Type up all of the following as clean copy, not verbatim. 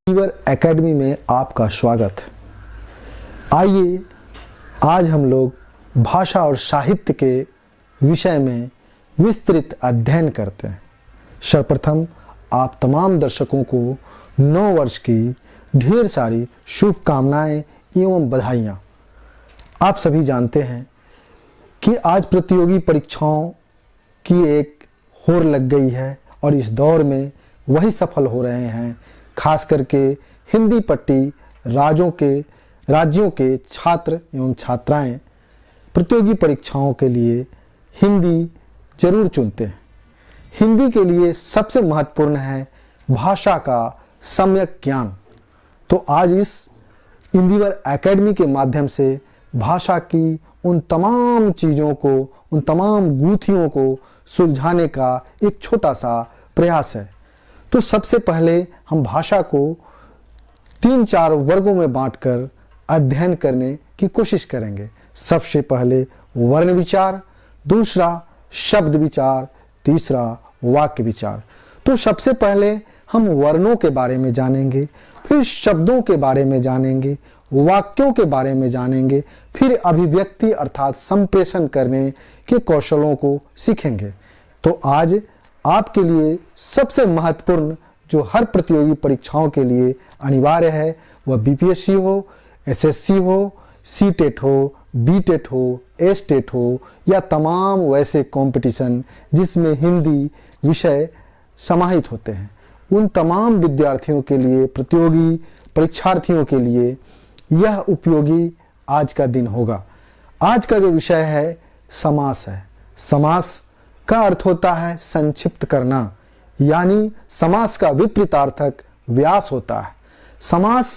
यूनिवर academy में आपका स्वागत। आइए आज हम लोग भाषा और साहित्य के विषय में विस्तृत अध्ययन करते हैं। सर्वप्रथम आप तमाम दर्शकों को नव वर्ष की ढेर सारी शुभकामनाएं एवं बधाइयाँ। आप सभी जानते हैं कि आज प्रतियोगी परीक्षाओं की एक होड़ लग गई है और इस दौर में वही सफल हो रहे हैं, खास करके हिंदी पट्टी राज्यों के छात्र एवं छात्राएं प्रतियोगी परीक्षाओं के लिए हिंदी जरूर चुनते हैं। हिंदी के लिए सबसे महत्वपूर्ण है भाषा का सम्यक ज्ञान। तो आज इस इंदिवर एकेडमी के माध्यम से भाषा की उन तमाम चीज़ों को, उन तमाम गूथियों को सुलझाने का एक छोटा सा प्रयास है। तो सबसे पहले हम भाषा को 3-4 वर्गों में बांटकर अध्ययन करने की कोशिश करेंगे। सबसे पहले वर्ण विचार, दूसरा शब्द विचार, तीसरा वाक्य विचार। तो सबसे पहले हम वर्णों के बारे में जानेंगे, फिर शब्दों के बारे में जानेंगे, वाक्यों के बारे में जानेंगे, फिर अभिव्यक्ति अर्थात संप्रेषण करने के कौशलों को सीखेंगे। तो आज आपके लिए सबसे महत्वपूर्ण जो हर प्रतियोगी परीक्षाओं के लिए अनिवार्य है वह बीपीएससी हो, एसएससी हो, सीटेट हो, बीटेट हो, एसटेट हो या तमाम वैसे कंपटीशन जिसमें हिंदी विषय समाहित होते हैं, उन तमाम विद्यार्थियों के लिए, प्रतियोगी परीक्षार्थियों के लिए यह उपयोगी आज का दिन होगा। आज का जो विषय है समास है। समास का अर्थ होता है संक्षिप्त करना, यानी समास का विपरीतार्थक व्यास होता है। समास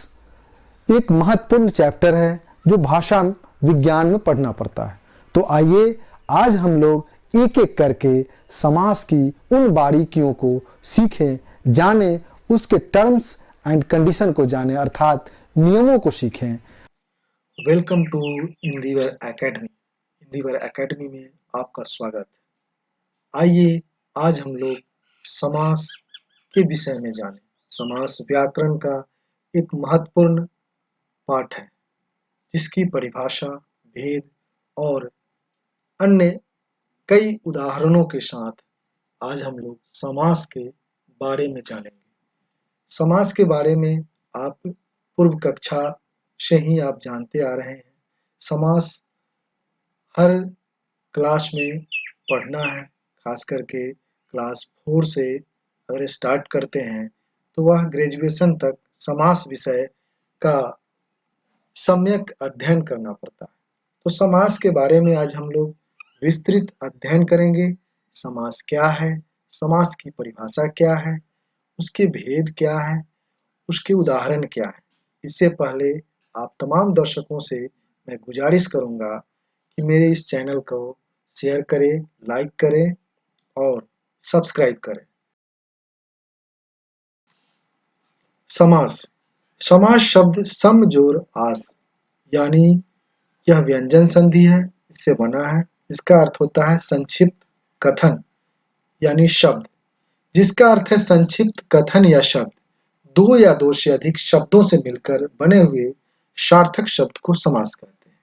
एक महत्वपूर्ण चैप्टर है जो भाषा विज्ञान में पढ़ना पड़ता है। तो आइए आज हम लोग एक एक करके समास की उन बारीकियों को सीखें, जानें, उसके टर्म्स एंड कंडीशन को जानें, अर्थात नियमों को सीखें। Welcome to Indivar academy. Indivar academy में आपका स्वागत। आइए आज हम लोग समास के विषय में जानें। समास व्याकरण का एक महत्वपूर्ण पाठ है जिसकी परिभाषा, भेद और अन्य कई उदाहरणों के साथ आज हम लोग समास के बारे में जानेंगे। समास के बारे में आप पूर्व कक्षा से ही आप जानते आ रहे हैं। समास हर क्लास में पढ़ना है, खास करके क्लास 4 से अगर स्टार्ट करते हैं तो वह ग्रेजुएशन तक समास विषय का सम्यक अध्ययन करना पड़ता है। तो समास के बारे में आज हम लोग विस्तृत अध्ययन करेंगे। समास क्या है, समास की परिभाषा क्या है, उसके भेद क्या है, उसके उदाहरण क्या है। इससे पहले आप तमाम दर्शकों से मैं गुजारिश करूंगा कि मेरे इस चैनल को शेयर करें, लाइक करें और सब्सक्राइब करें। समास। समास शब्द सम जोर आस यानी यह व्यंजन संधि है, इससे बना है। इसका अर्थ होता है संक्षिप्त कथन यानी शब्द। जिसका अर्थ है संक्षिप्त कथन या शब्द। दो या दो से अधिक शब्दों से मिलकर बने हुए सार्थक शब्द को समास कहते हैं,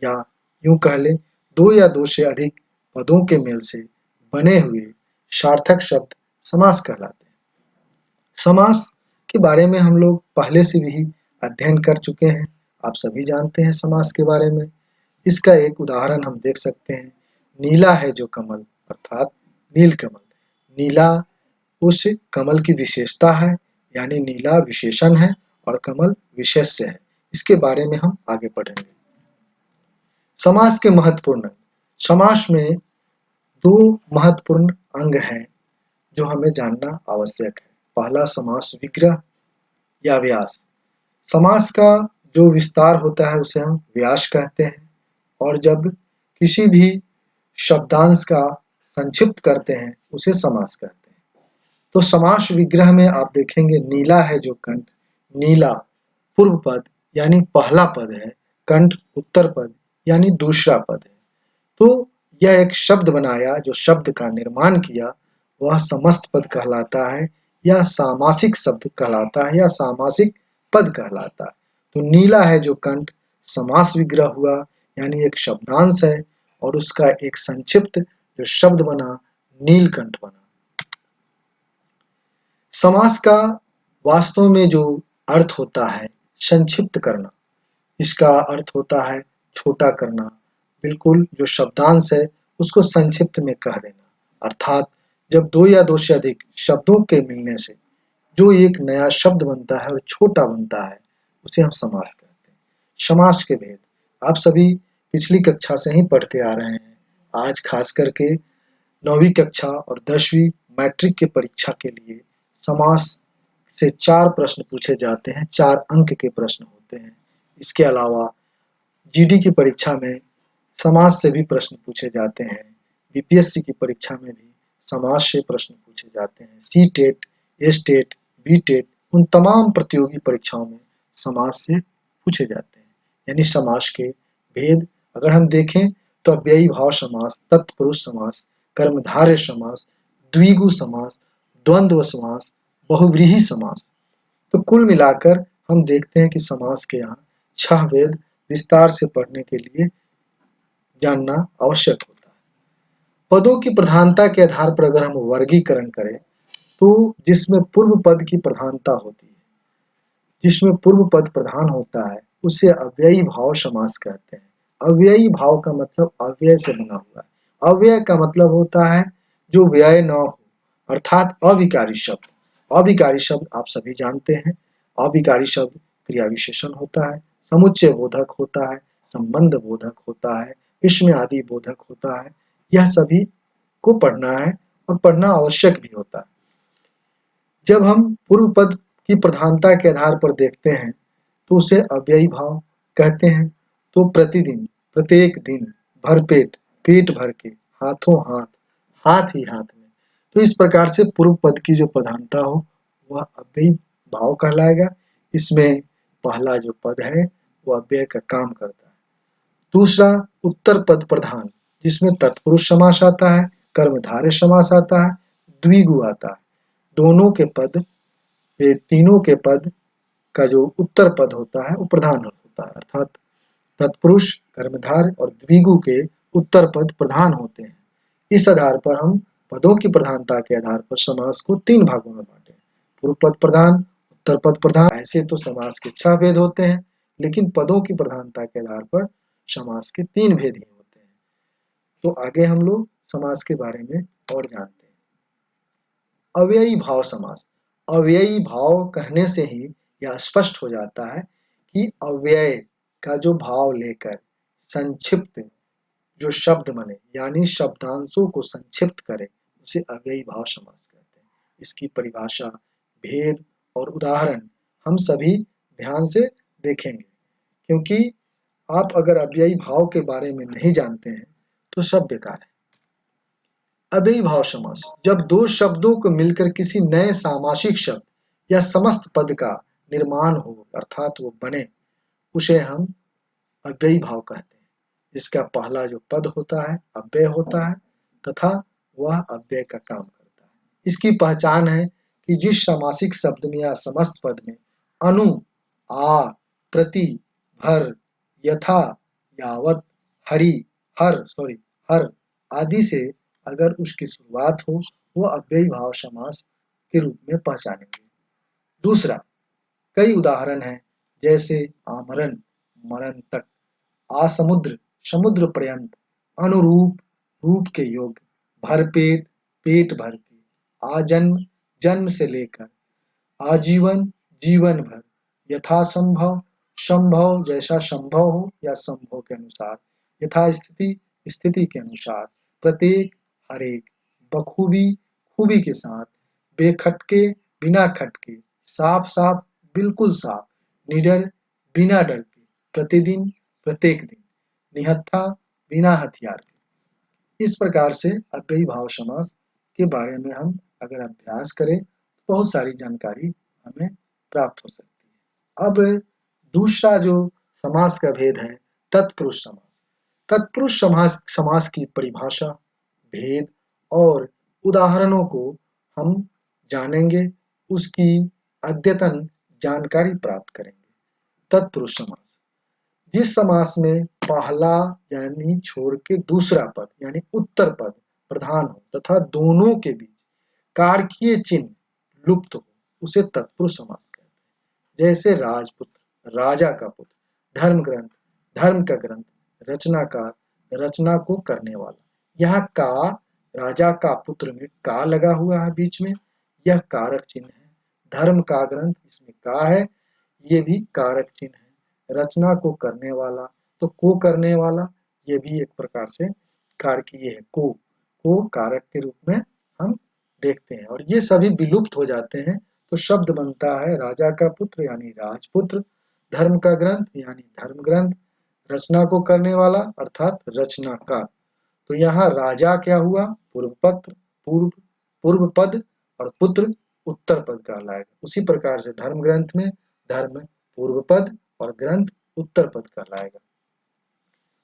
या यूं कह ले दो या दो से अधिक पदों के मेल से बने हुए सार्थक शब्द समास कहलाते हैं। समास के बारे में हम लोग पहले से भी अध्ययन कर चुके हैं, आप सभी जानते हैं समास के बारे में। इसका एक उदाहरण हम देख सकते हैं। नीला है जो कमल अर्थात नील कमल। नीला उस कमल की विशेषता है, यानी नीला विशेषण है और कमल विशेष्य है। इसके बारे में हम आगे पढ़ेंगे। समास के महत्वपूर्ण। समास में दो महत्वपूर्ण अंग हैं जो हमें जानना आवश्यक है। पहला समास विग्रह या व्यास। समास का जो विस्तार होता है उसे हम व्यास कहते हैं, और जब किसी भी शब्दांश का संक्षिप्त करते हैं उसे समास कहते हैं। तो समास विग्रह में आप देखेंगे नीला है जो कंठ। नीला पूर्व पद यानी पहला पद है, कंठ उत्तर पद यानी दूसरा पद है। तो यह एक शब्द बनाया, जो शब्द का निर्माण किया वह समस्त पद कहलाता है, यह सामासिक शब्द कहलाता है या सामासिक पद कहलाता है। तो नीला है जो कंठ समास विग्रह हुआ, यानी एक शब्दांश है और उसका एक संक्षिप्त जो शब्द बना नीलकंठ बना। समास का वास्तव में जो अर्थ होता है संक्षिप्त करना, इसका अर्थ होता है छोटा करना, बिल्कुल जो शब्दांश है उसको संक्षिप्त में कह देना। अर्थात जब दो या दो से अधिक शब्दों के मिलने से जो एक नया शब्द बनता है और छोटा बनता है उसे हम समास कहते हैं। समास के भेद आप सभी पिछली कक्षा से ही पढ़ते आ रहे हैं। आज खास करके 9वीं कक्षा और 10वीं मैट्रिक की परीक्षा के लिए समास से 4 प्रश्न पूछे जाते हैं, 4 अंक के प्रश्न होते हैं। इसके अलावा जीडी की परीक्षा में समास से भी प्रश्न पूछे जाते हैं। बीपीएससी की परीक्षा में भी समास से प्रश्न पूछे जाते हैं। C TET, S TET, B TET उन तमाम प्रतियोगी परीक्षाओं में समास से पूछे जाते हैं। यानी समास के भेद अगर हम देखें तो अव्ययी भाव समास, तत्पुरुष समास, कर्मधारय समास, द्विगु समास, द्वंद्व समास, बहुव्रीहि समास। तो कुल मिलाकर हम देखते हैं कि समास के यहाँ 6 भेद विस्तार से पढ़ने के लिए जानना आवश्यक होता है। पदों की प्रधानता के आधार पर अगर हम वर्गीकरण करें तो जिसमें पूर्व पद की प्रधानता होती है, जिसमें पूर्व पद प्रधान होता है उसे अव्ययी भाव समास कहते हैं। अव्ययी भाव का मतलब अव्यय से बना हुआ है। अव्यय का मतलब होता है जो व्यय न हो, अर्थात अविकारी शब्द। अविकारी शब्द आप सभी जानते हैं। अविकारी शब्द क्रिया विशेषण होता है, समुच्चय बोधक होता है, संबंध बोधक होता है, विस्मय आदि बोधक होता है। यह सभी को पढ़ना है और पढ़ना आवश्यक भी होता है। जब हम पूर्व पद की प्रधानता के आधार पर देखते हैं तो उसे अव्ययी भाव कहते हैं। तो प्रतिदिन, प्रत्येक दिन, भरपेट, पेट भर के, हाथों हाथ, हाथ ही हाथ में। तो इस प्रकार से पूर्व पद की जो प्रधानता हो वह अव्ययी भाव कहलाएगा। इसमें पहला जो पद है वह अव्यय का काम करता है। दूसरा उत्तर पद प्रधान, जिसमें तत्पुरुष समास आता है, कर्मधारय समास आता है, द्विगु आता है। दोनों के पद, ये तीनों के पद का जो उत्तर पद होता है वो प्रधान होता है। अर्थात तत्पुरुष, कर्मधारय और द्विगु के उत्तर पद प्रधान होते हैं। इस आधार पर हम पदों की प्रधानता के आधार पर समास को 3 भागों में बांटे। पूर्व पद प्रधान, उत्तर पद प्रधान। ऐसे तो समास के 6 भेद होते हैं, लेकिन पदों की प्रधानता के आधार पर समास के 3 भेद ही होते हैं। तो आगे हम लोग समास के बारे में और जानते हैं। अव्ययी भाव समास। अव्ययी भाव कहने से ही यह स्पष्ट हो जाता है कि अव्यय का जो भाव लेकर संक्षिप्त जो शब्द बने, यानी शब्दांशों को संक्षिप्त करे, उसे अव्ययी भाव समास कहते हैं। इसकी परिभाषा, भेद और उदाहरण हम सभी ध्यान से देखेंगे, क्योंकि आप अगर अव्ययी भाव के बारे में नहीं जानते हैं तो सब बेकार है। अव्ययी भाव समास, जब दो शब्दों को मिलकर किसी नए सामासिक शब्द या समस्त पद का निर्माण हो, अर्थात वो बने, उसे हम अव्ययी भाव कहते हैं। इसका पहला जो पद होता है अव्यय होता है तथा वह अव्यय का काम करता है। इसकी पहचान है कि जिस सामासिक शब्द में या समस्त पद में अनु, आ, प्रति, भर, यथा, यावत, हर आदि से अगर उसकी शुरुआत हो वह अव्ययी भाव समास के रूप में पहचानेंगे। दूसरा, कई उदाहरण हैं, जैसे आमरण, मरण तक, आसमुद्र, समुद्र पर्यंत, अनुरूप, रूप के योग्य, भरपेट, पेट भर के, आजन्म, जन्म से लेकर, आजीवन, जीवन भर, यथासंभव, संभव जैसा संभव हो या संभव के अनुसार, यथा स्थिति, स्थिति के अनुसार, प्रत्येक, हरेक, बखूबी, खूबी के साथ, बेखटके, बिना खटके, साफ साफ, बिल्कुल साफ, निडर, बिना डर के, प्रतिदिन, प्रत्येक दिन, निहत्था, बिना हथियार के। इस प्रकार से अव्ययी भाव समास के बारे में हम अगर अभ्यास करें तो बहुत सारी जानकारी हमें प्राप्त हो सकती है। अब दूसरा जो समास का भेद है तत्पुरुष समास। तत्पुरुष समास की परिभाषा, भेद और उदाहरणों को हम जानेंगे उसकी अद्यतन जानकारी प्राप्त करेंगे। तत्पुरुष समास, जिस समास में पहला यानी छोड़ के दूसरा पद यानी उत्तर पद प्रधान हो तथा दोनों के बीच कारकीय चिन्ह लुप्त हो उसे तत्पुरुष समास कहते हैं। जैसे राजपुत्र, राजा का पुत्र, धर्म ग्रंथ, धर्म का ग्रंथ, रचनाकार, रचना को करने वाला। यहाँ का, राजा का पुत्र में का लगा हुआ है बीच में, यह कारक चिन्ह है। धर्म का ग्रंथ, इसमें का है, ये भी कारक चिन्ह है। रचना को करने वाला, तो को करने वाला, ये भी एक प्रकार से कारकीय है। को कारक के रूप में हम देखते हैं और ये सभी विलुप्त हो जाते हैं तो शब्द बनता है राजा का पुत्र यानी राजपुत्र, धर्म का ग्रंथ यानी धर्म ग्रंथ, रचना को करने वाला अर्थात रचनाकार। तो यहाँ राजा क्या हुआ, पूर्व पत्र, पूर्व पद, और पुत्र उत्तर पद कहलाएगा। उसी प्रकार से धर्म ग्रंथ में धर्म पूर्व पद और ग्रंथ उत्तर पद कहलाएगा।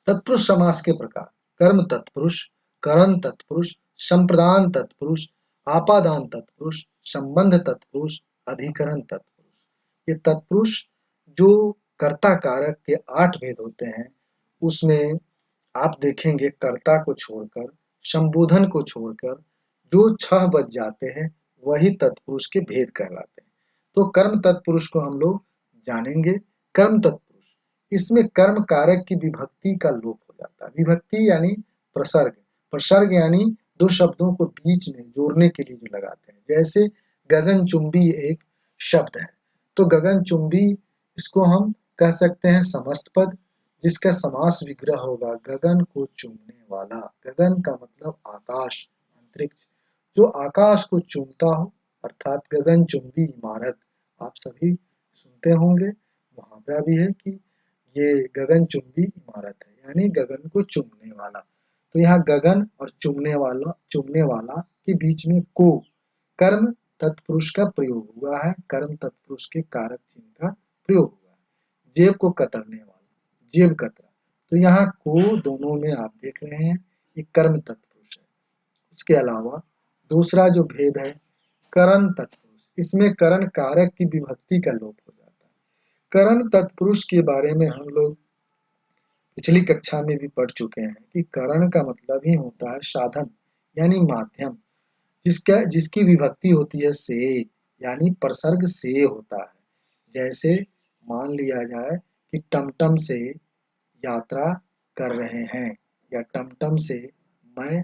तत्पुरुष समास के प्रकार: कर्म तत्पुरुष, करण तत्पुरुष, संप्रदान तत्पुरुष, आपादान तत्पुरुष, संबंध तत्पुरुष, अधिकरण तत्पुरुष। ये तत्पुरुष जो कर्ता कारक के 8 भेद होते हैं उसमें आप देखेंगे कर्ता को छोड़कर, संबोधन को छोड़कर जो 6 बच जाते हैं वही तत्पुरुष के भेद कहलाते हैं। तो कर्म तत्पुरुष को हम लोग जानेंगे। कर्म तत्पुरुष, इसमें कर्म कारक की विभक्ति का लोप हो जाता है। विभक्ति यानी प्रसर्ग, प्रसर्ग यानी दो शब्दों को बीच में जोड़ने के लिए जो लगाते हैं। जैसे गगनचुंबी एक शब्द है, तो गगनचुंबी इसको हम कह सकते हैं समस्त पद, जिसका समास विग्रह होगा गगन को चूमने वाला। गगन का मतलब आकाश, अंतरिक्ष, जो आकाश को चूमता हो अर्थात गगनचुंबी इमारत। आप सभी सुनते होंगे, मुहावरा भी है कि ये गगनचुंबी इमारत है, यानी गगन को चूमने वाला। तो यहाँ गगन और चूमने वाला के बीच में को कर्म तत्पुरुष का प्रयोग हुआ है। कर्म तत्पुरुष के कारक चिन्ह का प्रयोग हुआ है। जेब को कतरने वाला, जेब कतरा, तो यहाँ को दोनों में आप देख रहे हैं ये कर्म तत्पुरुष है। उसके अलावा दूसरा जो भेद है करण तत्पुरुष, इसमें करण कारक की विभक्ति का लोप हो जाता है। करण तत्पुरुष के बारे में हम लोग पिछली कक्षा में भी पढ़ चुके हैं कि करण का मतलब ही होता है साधन यानी माध्यम, जिसकी विभक्ति होती है से, यानी प्रसर्ग से होता है। जैसे मान लिया जाए कि टमटम से यात्रा कर रहे हैं या टमटम से मैं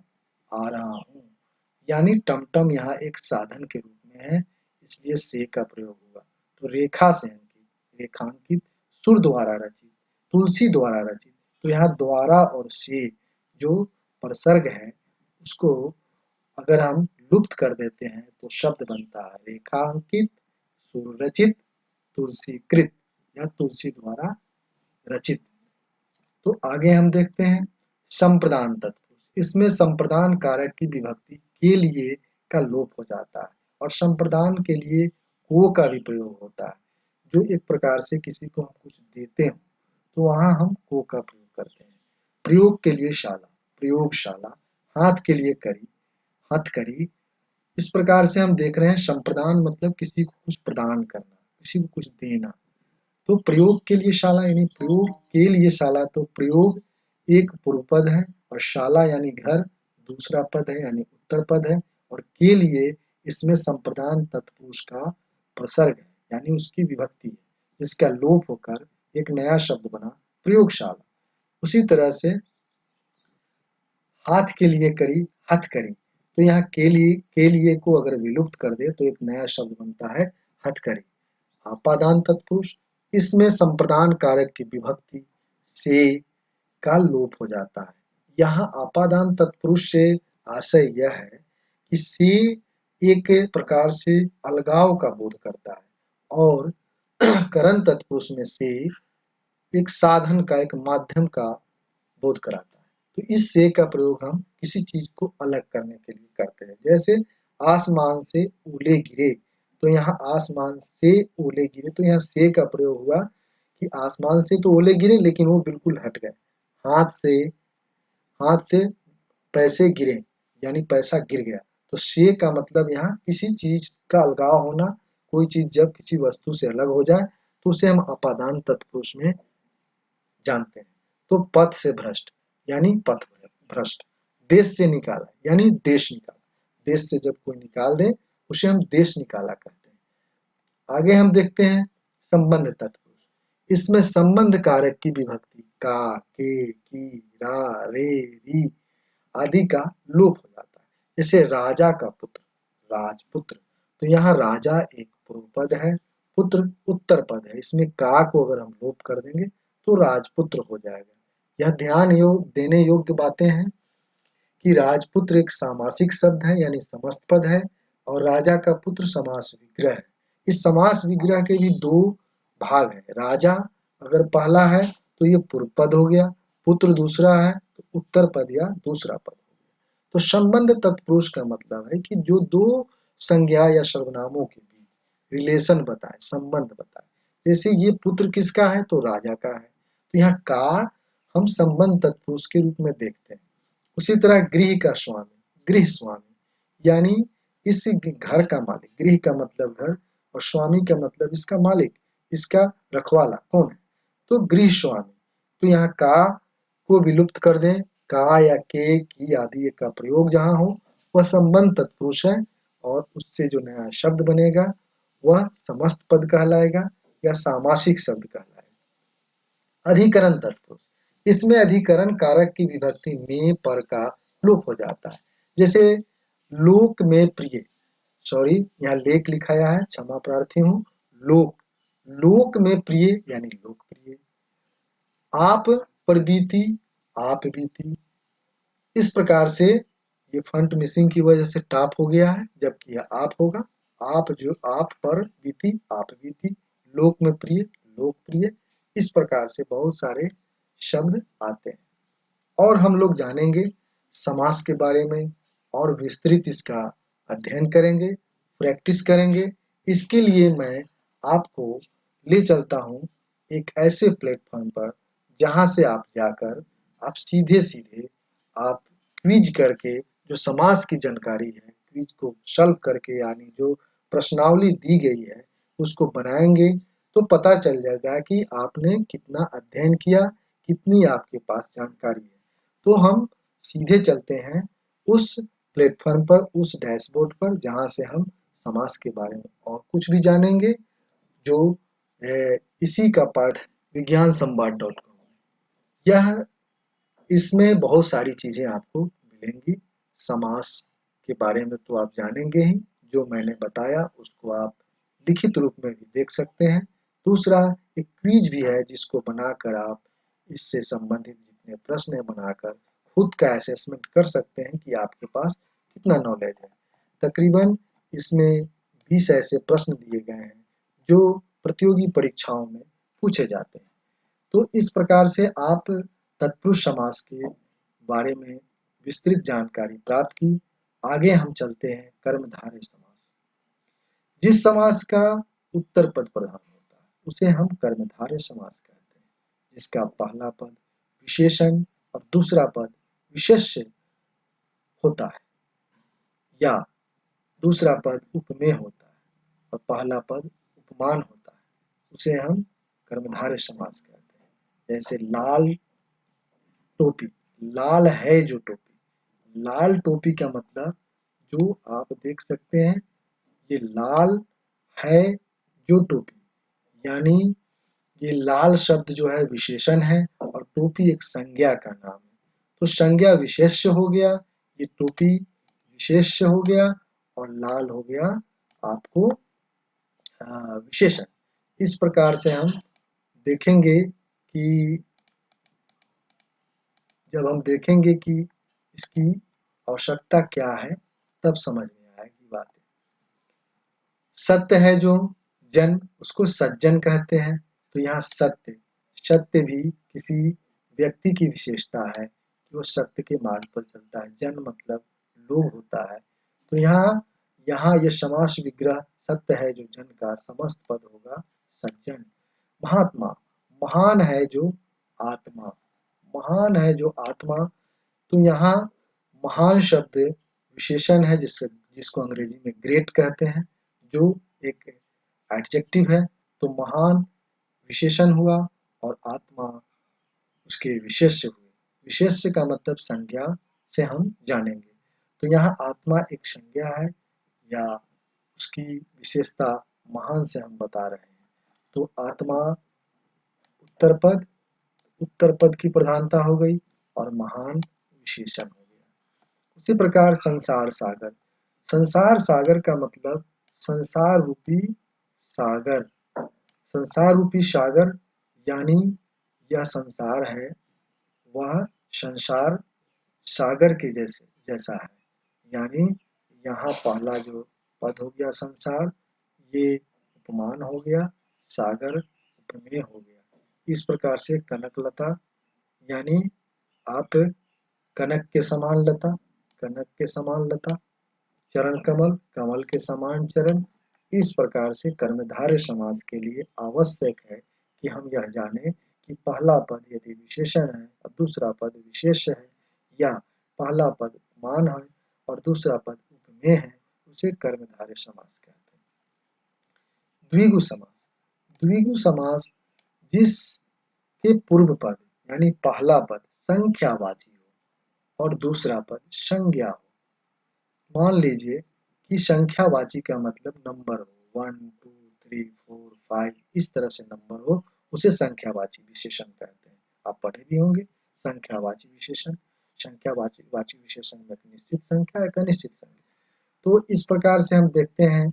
आ रहा हूँ, यानी टमटम यहाँ एक साधन के रूप में है, इसलिए से का प्रयोग हुआ। तो रेखा से अंकित, रेखांकित, सुर द्वारा रचित, तुलसी द्वारा रचित, तो यहाँ द्वारा और से जो प्रसर्ग है उसको अगर हम लुप्त कर देते हैं तो शब्द बनता है रेखांकित, सुर रचित, तुलसीकृत या तुलसी द्वारा रचित। तो आगे हम देखते हैं संप्रदान तत्पुरुष, इसमें संप्रदान कारक की विभक्ति के लिए का लोप हो जाता है और संप्रदान के लिए को का भी प्रयोग होता है। जो एक प्रकार से किसी को हम कुछ देते हो तो वहां हम को का प्रयोग करते हैं। प्रयोग के लिए शाला, प्रयोगशाला, हाथ के लिए करी, हथकरी। इस प्रकार से हम देख रहे हैं संप्रदान मतलब किसी को कुछ प्रदान करना, किसी को कुछ देना। तो प्रयोग के लिए शाला यानी प्रयोग के लिए शाला, तो प्रयोग एक पूर्व पद है और शाला यानी घर दूसरा पद है यानी उत्तर पद है, और के लिए इसमें संप्रदान तत्पुरुष का प्रसर्ग है यानी उसकी विभक्ति है, जिसका लोप होकर एक नया शब्द बना प्रयोगशाला। उसी तरह से हाथ के लिए करी, हथकरी, तो यहाँ के लिए को अगर विलुप्त कर दे तो एक नया शब्द बनता है हथकरी। आपादान तत्पुरुष, इसमें संप्रदान कारक की विभक्ति से का लोप हो जाता है। यहाँ आपादान तत्पुरुष से आशय यह है कि से एक प्रकार से अलगाव का बोध करता है और करण तत्पुरुष में से एक साधन का, एक माध्यम का बोध कराता है। तो इस से का प्रयोग हम किसी चीज को अलग करने के लिए करते हैं। जैसे आसमान से ओले गिरे, तो यहाँ आसमान से ओले गिरे, तो यहाँ से का प्रयोग हुआ कि आसमान से तो ओले गिरे लेकिन वो बिल्कुल हट गए। हाथ से पैसे गिरे यानी पैसा गिर गया, तो से का मतलब यहाँ किसी चीज का अलगाव होना कोई चीज जब किसी वस्तु से अलग हो जाए तो उसे हम अपादान तत्पुरुष में जानते हैं। तो पथ से भ्रष्ट यानी पथ भ्रष्ट, देश से निकाला यानी देश निकाला, देश से जब कोई निकाल दे उसे हम देश निकाला कहते हैं। आगे हम देखते हैं संबंध तत्पुरुष। इसमें संबंध कारक की विभक्ति का, के, की, रा, रे, री आदि का लोप हो जाता है। जैसे राजा का पुत्र, राजपुत्र, तो यहाँ राजा एक पूर्व पद है, पुत्र उत्तर पद है। इसमें का को अगर हम लोप कर देंगे तो राजपुत्र हो जाएगा। यह ध्यान देने योग्य बातें हैं कि राजपुत्र एक सामासिक शब्द है यानी समस्त पद है, और राजा का पुत्र समास विग्रह है। इस समास विग्रह के भी दो भाग हैं। राजा अगर पहला है तो ये पूर्व पद हो गया, पुत्र दूसरा है तो उत्तर पद या दूसरा पद हो गया। तो संबंध तत्पुरुष का मतलब है कि जो दो संज्ञा या सर्वनामों के बीच रिलेशन बताए, संबंध बताए। जैसे ये पुत्र किसका है तो राजा का है, तो यहाँ का हम संबंध तत्पुरुष के रूप में देखते हैं। उसी तरह गृह का स्वामी, गृह स्वामी यानी इस घर का मालिक, गृह का मतलब घर और स्वामी का मतलब इसका मालिक, इसका रखवाला कौन है तो गृह स्वामी। तो यहाँ का को विलुप्त कर दें, का या के, की आदि का प्रयोग जहां हो वह संबंध तत्पुरुष है, और उससे जो नया शब्द बनेगा वह समस्त पद कहलाएगा या सामासिक शब्द कहलाएगा। अधिकरण तत्पुरुष, इसमें अधिकरण कारक की विभक्ति में पर का लोप हो जाता है। जैसे लोक में प्रिय, सॉरी यहाँ लेख लिखाया है, क्षमा प्रार्थी हूँ, लोक, लोक में प्रिय यानी लोकप्रिय। आप पर बीती, आप बीती। इस प्रकार से ये फंट मिसिंग की वजह से टाप हो गया है, जबकि यह आप होगा। आप जो आप पर बीती, आप बीती, लोक में प्रिय, लोकप्रिय। इस प्रकार से बहुत सारे शब्द आते हैं और हम लोग जानेंगे समास के बारे में और विस्तृत इसका अध्ययन करेंगे, प्रैक्टिस करेंगे। इसके लिए मैं आपको ले चलता हूँ एक ऐसे प्लेटफॉर्म पर जहाँ से आप जाकर आप सीधे सीधे आप क्विज करके जो समास की जानकारी है, क्विज को सॉल्व करके यानी जो प्रश्नावली दी गई है उसको बनाएंगे तो पता चल जाएगा कि आपने कितना अध्ययन किया, कितनी आपके पास जानकारी है। तो हम सीधे चलते हैं उस प्लेटफॉर्म पर, उस डैशबोर्ड पर जहाँ से हम समास के बारे में और कुछ भी जानेंगे, जो इसी का पाठ विज्ञान संवाद .com। यह इसमें बहुत सारी चीजें आपको मिलेंगी। समास के बारे में तो आप जानेंगे ही, जो मैंने बताया उसको आप लिखित रूप में भी देख सकते हैं। दूसरा एक क्विज भी है जिसको बनाकर आप इससे संबंधित जितने प्रश्न हैं बनाकर खुद का असेसमेंट कर सकते हैं कि आपके पास कितना नॉलेज है। तकरीबन इसमें 20 ऐसे प्रश्न दिए गए हैं जो प्रतियोगी परीक्षाओं में पूछे जाते हैं। तो इस प्रकार से आप तत्पुरुष समास के बारे में विस्तृत जानकारी प्राप्त की। आगे हम चलते हैं कर्मधारय समास। जिस समास का उत्तर पद प्रधान होता है उसे हम कर्मधारय समास कहते हैं, जिसका पहला पद विशेषण और दूसरा पद विशेष्य होता है, या दूसरा पद उपमेय होता है और पहला पद उपमान होता है, उसे हम कर्मधारय समास कहते हैं। जैसे लाल टोपी, लाल है जो टोपी, लाल टोपी का मतलब जो आप देख सकते हैं ये लाल है जो टोपी, यानी ये लाल शब्द जो है विशेषण है और टोपी एक संज्ञा का नाम है। तो संज्ञा विशेष्य हो गया, ये टोपी विशेष्य हो गया और लाल हो गया आपको विशेषण। इस प्रकार से हम देखेंगे कि जब हम देखेंगे कि इसकी आवश्यकता क्या है तब समझ में आएगी बातें। सत्य है जो जन, उसको सज्जन कहते हैं। तो यहाँ सत्य, सत्य भी किसी व्यक्ति की विशेषता है कि वो सत्य के मार्ग पर चलता है। जन मतलब लोग होता है। तो यहाँ ये समास विग्रह सत्य है जो जन का समस्त पद होगा सज्जन। महात्मा, महान है जो आत्मा, महान है जो आत्मा। तो यहाँ महान शब्द विशेषण है जिसको अंग्रेजी में ग्रेट कहते हैं, जो एक एडजेक्टिव है तो महान विशेषण हुआ और आत्मा उसके विशेष्य हुए। विशेष्य का मतलब संज्ञा से हम जानेंगे। तो यहाँ आत्मा एक संज्ञा है या उसकी विशेषता महान से हम बता रहे हैं। तो आत्मा उत्तर पद, उत्तर पद की प्रधानता हो गई और महान विशेषण हो गया। उसी प्रकार संसार सागर, संसार सागर का मतलब संसार रूपी सागर, संसार रूपी सागर यानी यह संसार है वह संसार सागर के जैसा है। यानी यहाँ पहला जो पद हो गया संसार, ये उपमान हो गया, सागर उपमेय हो गया। इस प्रकार से कनकलता यानी आप कनक के समान लता, कनक के समान लता, चरण कमल, कमल के समान चरण। इस प्रकार से कर्मधारय समास के लिए आवश्यक है कि हम यह जाने कि पहला पद यदि विशेषण है और दूसरा पद विशेष है या पहला पद उपमान है और दूसरा पद उपमेय है, उसे कर्मधारय समास कहते हैं। द्विगु समास, द्विगु समास जिसके पूर्व पद यानी पहला पद संख्यावाची हो और दूसरा पद संज्ञा हो। मान लीजिए कि संख्यावाची का मतलब नंबर हो, 1 2 3 4 5 इस तरह से नंबर हो, उसे संख्यावाची विशेषण कहते हैं। आप पढ़े भी होंगे संख्यावाची विशेषण। संख्यावाची वाची विशेषण में एक निश्चित संख्या एक अनिश्चित संख्या। तो इस प्रकार से हम देखते हैं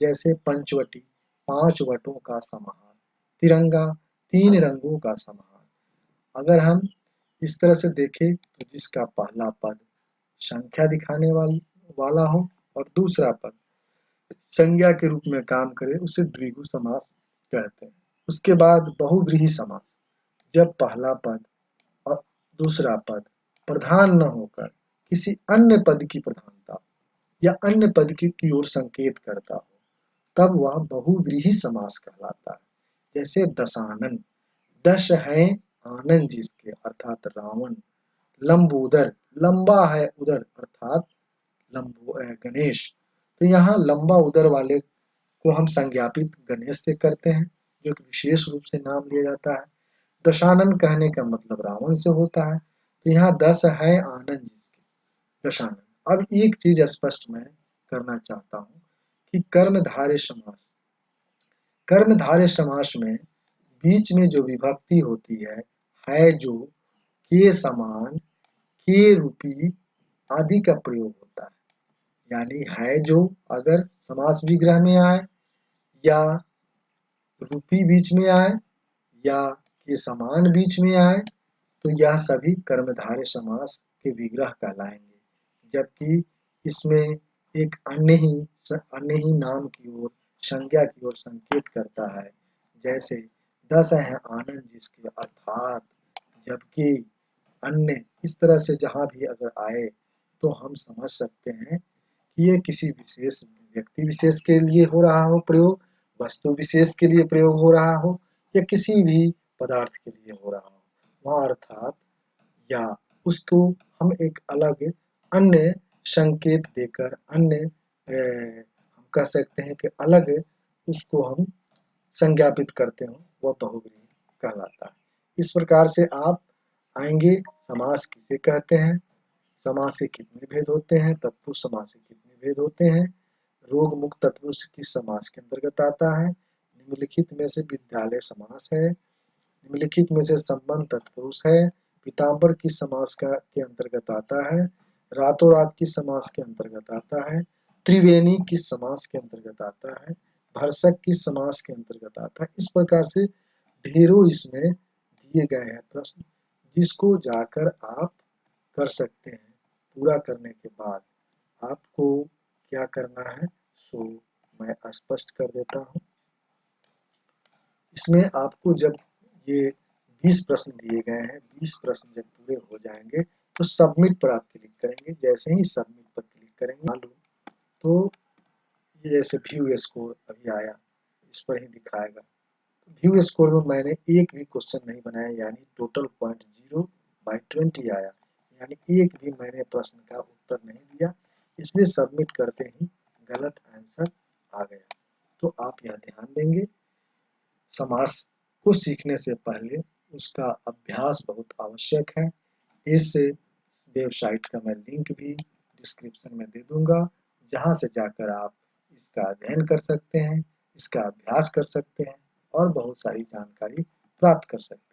जैसे पंचवटी 5 वटों का समाहार, तिरंगा 3 रंगों का समाहार। अगर हम इस तरह से देखें तो जिसका पहला पद संख्या दिखाने वाला हो और दूसरा पद संज्ञा के रूप में काम करे उसे द्विगु समास कहते हैं। उसके बाद बहुव्रीहि समास, जब पहला पद और दूसरा पद प्रधान न होकर किसी अन्य पद की प्रधानता या अन्य पद की ओर संकेत करता हो तब वह बहुव्रीहि समास कहलाता है। जैसे दशानन, दश है आनंद जिसके अर्थात रावण, लंबोदर, लंबा है उदर अर्थात गणेश। तो यहाँ लंबा उदर वाले को हम संज्ञापित गणेश से करते हैं जो कि विशेष रूप से नाम लिया जाता है। दशानन कहने का मतलब रावण से होता है। तो यहाँ 10 है आनंद जिसके, दशानन। अब एक चीज स्पष्ट मैं करना चाहता हूँ कि कर्मधारय समास, कर्मधारय समास में बीच में जो विभक्ति होती है जो, के समान, के रूपी आदि का प्रयोग होता है। यानी है जो अगर समास विग्रह में आए या रूपी बीच में आए या के समान बीच में आए तो यह सभी कर्मधारय समास के विग्रह कहलाएंगे। जबकि इसमें एक अन्य ही नाम की ओर संज्ञा की ओर संकेत करता है। जैसे 10 है आनंद जिसके अर्थात, जबकि अन्य इस तरह से जहाँ भी अगर आए तो हम समझ सकते हैं कि ये किसी विशेष व्यक्ति विशेष के लिए हो रहा हो प्रयोग, वस्तु विशेष के लिए प्रयोग हो रहा हो या किसी भी पदार्थ के लिए हो रहा हो। वहाँ अर्थात या उसको हम एक अलग अन्य संकेत देकर अन्य हम कह सकते हैं कि अलग उसको हम संज्ञापित करते हो वह बहुव्रीहि कहलाता है। इस प्रकार से आप आएंगे समास किसे कहते हैं, समास से कितने भेद होते हैं, तत्पुरुष समास से कितने भेद होते हैं, रोग मुक्त तत्पुरुष किस समास के अंतर्गत आता है, निम्नलिखित में से विद्यालय समास है, निम्नलिखित में से संबंध तत्पुरुष है, पीताम्बर किस समास के अंतर्गत आता है, रातों रात किस समास के अंतर्गत आता है, त्रिवेणी किस समास के अंतर्गत आता है, भरसक किस समास के अंतर्गत आता है। इस प्रकार से ढेरों इसमें दिए गए हैं प्रश्न जिसको जाकर आप कर सकते हैं। पूरा करने के बाद आपको क्या करना है सो मैं स्पष्ट कर देता हूँ। इसमें आपको जब ये 20 प्रश्न दिए गए हैं, 20 प्रश्न जब पूरे हो जाएंगे तो सबमिट पर आप क्लिक करेंगे। जैसे ही सबमिट पर क्लिक करेंगे मालूम तो ये जैसे व्यू स्कोर अभी आया इस पर ही दिखाएगा। व्यू स्कोर में मैंने एक भी क्वेश्चन नहीं बनाया यानी टोटल पॉइंट 0/20 आया, यानी एक भी मैंने प्रश्न का उत्तर नहीं दिया, इसलिए सबमिट करते ही गलत आंसर आ गया। तो आप यह ध्यान देंगे, समास को सीखने से पहले उसका अभ्यास बहुत आवश्यक है। इस वेबसाइट का मैं लिंक भी डिस्क्रिप्शन में दे दूंगा, जहां से जाकर आप इसका अध्ययन कर सकते हैं, इसका अभ्यास कर सकते हैं और बहुत सारी जानकारी प्राप्त कर सकते हैं।